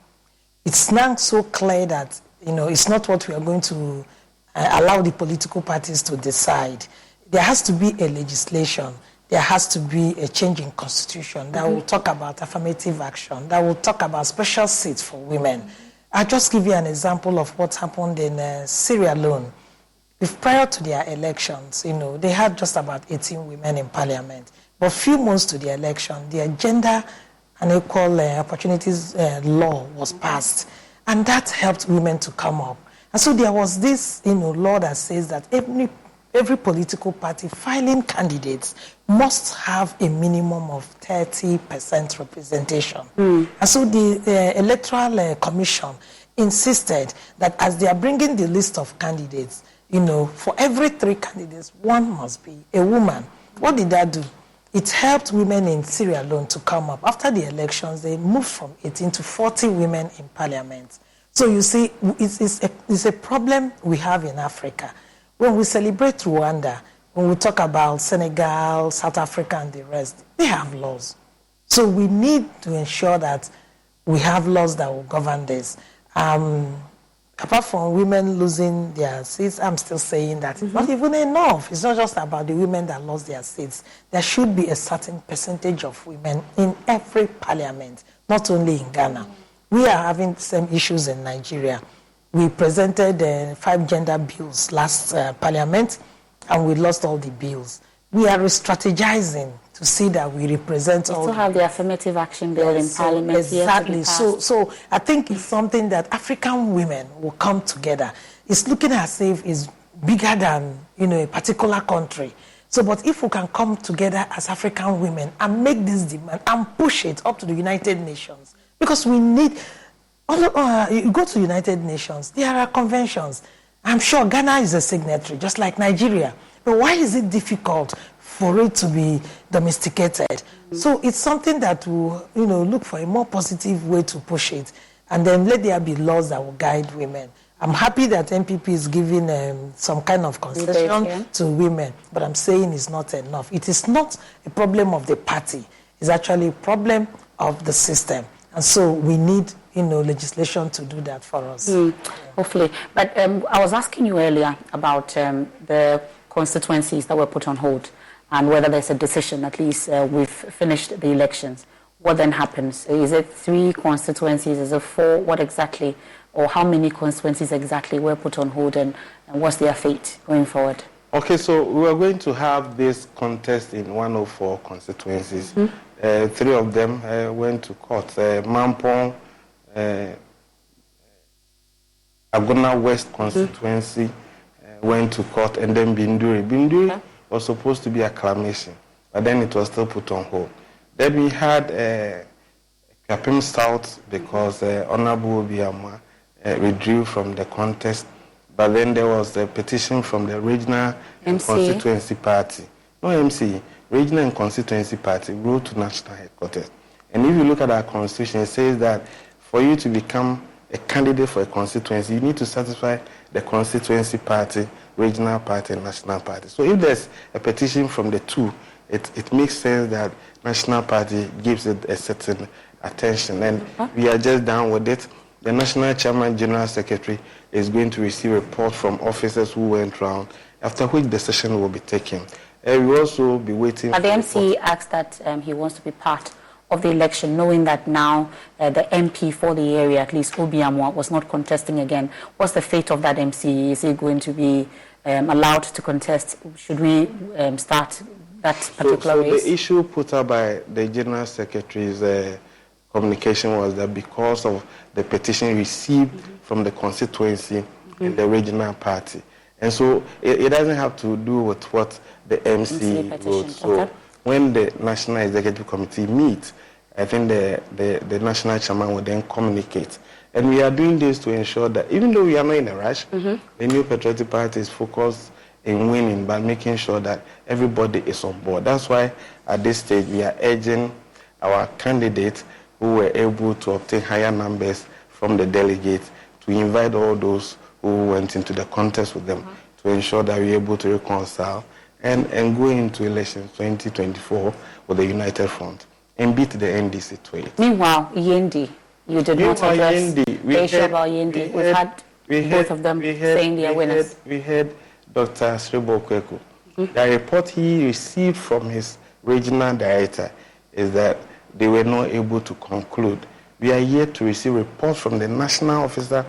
It's now so clear that it's not what we are going to allow the political parties to decide. There has to be a legislation. There has to be a change in constitution that will talk about affirmative action, that will talk about special seats for women. I'll just give you an example of what happened in Sierra Leone. If prior to their elections, they had just about 18 women in parliament. But a few months to the election, their Gender and Equal Opportunities Law was passed. And that helped women to come up. And so there was this law that says that every political party filing candidates must have a minimum of 30% representation. And so the Electoral Commission insisted that as they are bringing the list of candidates, for every 3 candidates, 1 must be a woman. What did that do? It helped women in Sierra Leone to come up. After the elections, they moved from 18 to 40 women in parliament. So you see, it's a problem we have in Africa. When we celebrate Rwanda, when we talk about Senegal, South Africa, and the rest, they have laws. So we need to ensure that we have laws that will govern this. Apart from women losing their seats, I'm still saying that it's not even enough. It's not just about the women that lost their seats. There should be a certain percentage of women in every parliament, not only in Ghana. We are having the same issues in Nigeria. We presented 5 gender bills last parliament, and we lost all the bills. We are re-strategizing to see that we represent all. We still have the affirmative action bill in parliament. Exactly. So I think it's something that African women will come together. It's looking as if it's bigger than a particular country. So, but if we can come together as African women and make this demand and push it up to the United Nations, because we need, you go to United Nations, there are conventions. I'm sure Ghana is a signatory, just like Nigeria. But why is it difficult for it to be domesticated? So it's something that will, look for a more positive way to push it. And then let there be laws that will guide women. I'm happy that MPP is giving some kind of concession to women, but I'm saying it's not enough. It is not a problem of the party. It's actually a problem of the system. And so we need, legislation to do that for us. Hopefully. But I was asking you earlier about the constituencies that were put on hold and whether there's a decision, at least we've finished the elections. What then happens? Is it 3 constituencies? Is it 4? What exactly? Or how many constituencies exactly were put on hold, and what's their fate going forward? Okay, so we are going to have this contest in 104 constituencies. 3 of them went to court. Mampong, Agona West constituency went to court, and then Binduri. Binduri was supposed to be acclamation, but then it was still put on hold. Then we had Kapim South because Honorable Obiama withdrew from the contest, but then there was a petition from the regional and constituency party. No MC, regional and constituency party wrote to national headquarters. And if you look at our constitution, it says that for you to become a candidate for a constituency, you need to satisfy the constituency party, regional party, and national party. So if there's a petition from the 2, it makes sense that national party gives it a certain attention. And we are just down with it. The National Chairman General Secretary is going to receive a report from officers who went round, after which the session will be taken. We will also be waiting. But the MC asked that he wants to be part of the election, knowing that now the MP for the area, at least Obiamwa, was not contesting again. What's the fate of that MC? Is he going to be allowed to contest? Should we start that particular race? So the issue put up by the General Secretary's communication was that because of the petition received from the constituency and the regional party. And so it doesn't have to do with what the MC wrote. So when the National Executive Committee meets, I think the National Chairman will then communicate. And we are doing this to ensure that even though we are not in a rush, the New Patriotic Party is focused in winning by making sure that everybody is on board. That's why at this stage we are urging our candidates who were able to obtain higher numbers from the delegates to invite all those who went into the contest with them to ensure that we're able to reconcile and go into elections 2024 with a united front and beat the NDC to it. Meanwhile, Yendi, you did not address the issue about Yendi. We've had both of them saying their winners. We had Dr. Srebo Kweku. The report he received from his regional director is that they were not able to conclude. We are yet to receive reports from the national officer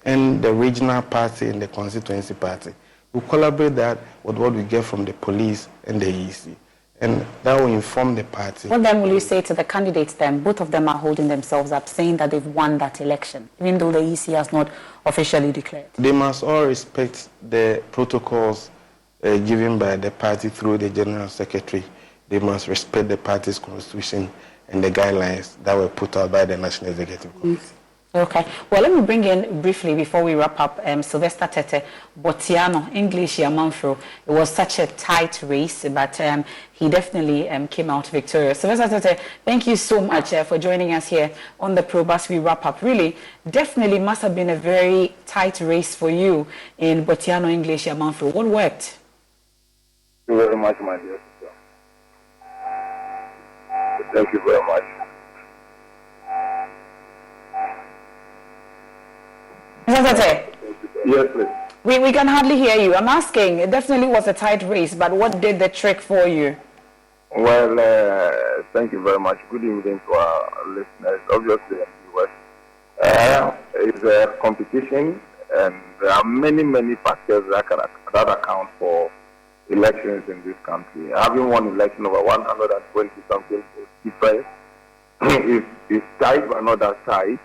and the regional party and the constituency party. We collaborate that with what we get from the police and the EC. And that will inform the party. What then will you say to the candidates then? Both of them are holding themselves up, saying that they've won that election, even though the EC has not officially declared. They must all respect the protocols given by the party through the General Secretary. They must respect the party's constitution and the guidelines that were put out by the National Executive Committee. Okay. Well, let me bring in briefly before we wrap up Sylvester Tete, Botiano, English Yamanfro. It was such a tight race, but he definitely came out victorious. Sylvester Tete, thank you so much for joining us here on the probe as we wrap up. Really, definitely must have been a very tight race for you in Botiano, English Yamanfro. What worked? Thank you very much, my dear sister. Thank you very much. Yes, please. We can hardly hear you. I'm asking, it definitely was a tight race, but what did the trick for you? Well, thank you very much. Good evening to our listeners. Obviously, it's a competition, and there are many factors that account for elections in this country. Having won election over 120-something difference is tight, but not that tight,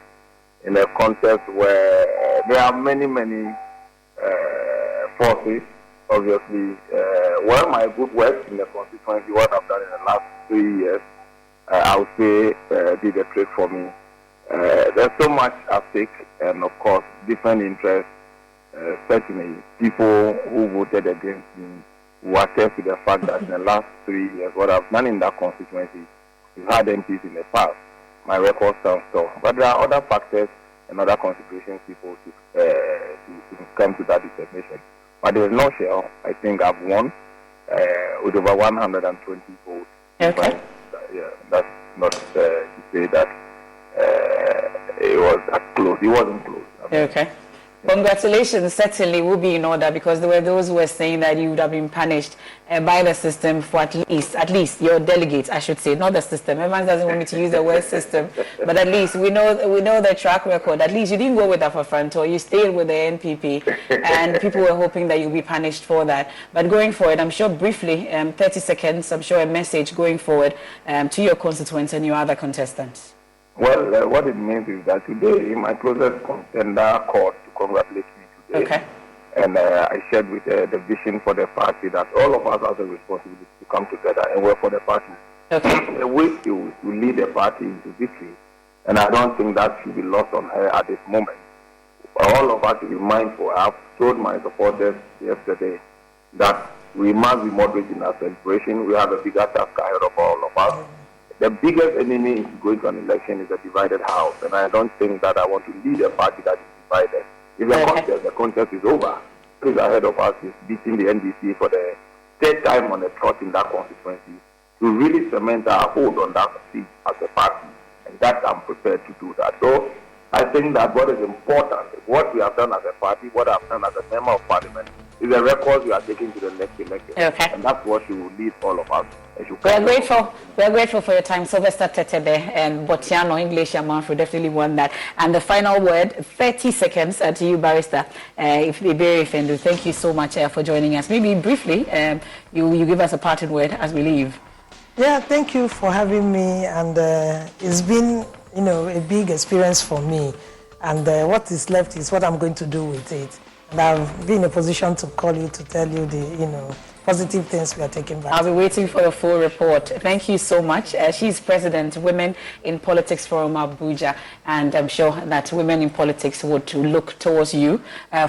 in a context where there are many forces, obviously, well, my good work in the constituency, what I've done in the last 3 years, I would say did a trick for me. There's so much at stake, and of course, different interests, especially people who voted against me, who attest to the fact that in the last 3 years, what I've done in that constituency, we've had MPs in the past. My record stands tall. But there are other factors and other considerations people to come to that determination. But in a nutshell, I think I've won with over 120 votes. Okay. Yeah, that's not to say that it was that close. It wasn't close. Okay. Congratulations certainly will be in order, because there were those who were saying that you would have been punished by the system for at least your delegates, I should say, not the system. Everyone doesn't want me to use the word system, but at least we know the track record. At least you didn't go with Afrofanto, you stayed with the NPP, and people were hoping that you'll be punished for that. But going forward, I'm sure briefly, 30 seconds, I'm sure a message going forward to your constituents and your other contestants. Well, what it means is that today my closest contender called to congratulate me today. Okay. And I shared with the vision for the party that all of us have a responsibility to come together and work for the party. Okay. The way to lead the party into victory. And I don't think that should be lost on her at this moment. All of us should be mindful. I have told my supporters yesterday that we must be moderate in our celebration. We have a bigger task ahead of all of us. The biggest enemy in going to an election is a divided house, and I don't think that I want to lead a party that is divided. If the contest is over, what is ahead of us is beating the NDC for the third time on the trot in that constituency to really cement our hold on that seat as a party, and that I'm prepared to do that. So I think that what is important, what we have done as a party, what I've done as a member of parliament, is a record we are taking to the next election. Okay. And that's what should lead all of us. We are grateful for your time. Sylvester Tetebe and Botiano English Amanfo definitely won that. And the final word, 30 seconds to you, Barrister. If Iberi Fendu, thank you so much for joining us. Maybe briefly, you give us a parting word as we leave. Yeah, thank you for having me, and it's been, a big experience for me. And what is left is what I'm going to do with it. And I've been in a position to call you to tell you the, positive things we are taking back. I'll be waiting for the full report. Thank you so much. She's President, Women in Politics Forum Abuja, and I'm sure that women in politics would look towards you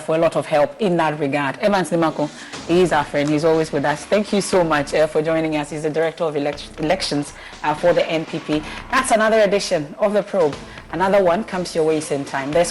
for a lot of help in that regard. Evans Nimako, he's our friend. He's always with us. Thank you so much for joining us. He's the Director of Elections for the NPP. That's another edition of The Probe. Another one comes your way same time. There's